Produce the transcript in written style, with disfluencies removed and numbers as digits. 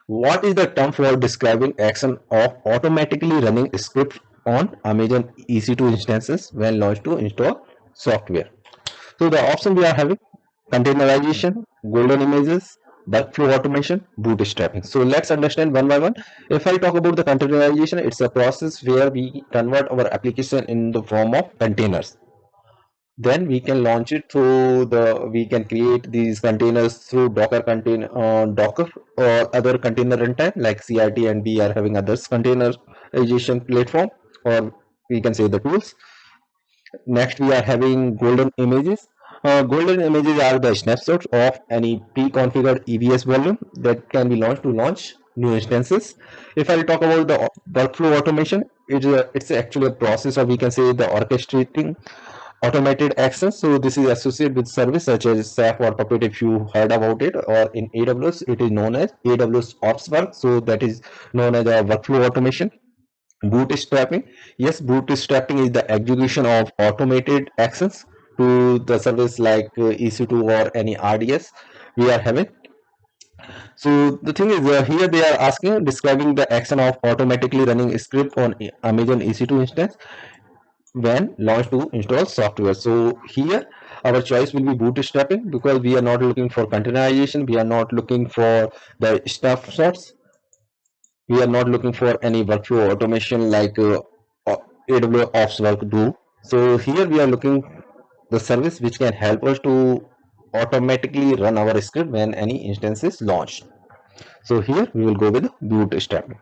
What is the term for describing action of automatically running script on Amazon EC2 instances when launched to install software? So the option we are having: containerization, golden images, workflow automation, bootstrapping. So let's understand one by one. If I talk about the containerization, it's a process where we convert our application in the form of containers. Then we can launch it through we can create these containers through Docker or other container runtime like CRT, and we are having others containerization platform, or we can say the tools. Next, we are having golden images. Golden images are the snapshots of any pre-configured EBS volume that can be launched to launch new instances. If I talk about the workflow automation, it's actually a process, or we can say the orchestrating automated actions. So this is associated with service such as SAP or Puppet, if you heard about it, or in AWS it is known as AWS Ops Work. So that is known as a workflow automation. Bootstrapping. Yes, bootstrapping is the execution of automated actions to the service like EC2 or any RDS we are having. So the thing is, here they are asking, describing the action of automatically running a script on Amazon EC2 instance when launched to install software. So here our choice will be bootstrapping, because we are not looking for containerization, we are not looking for the snapshots, we are not looking for any workflow automation like AWS Ops Work do. So here we are looking the service which can help us to automatically run our script when any instance is launched. So here we will go with bootstrapping.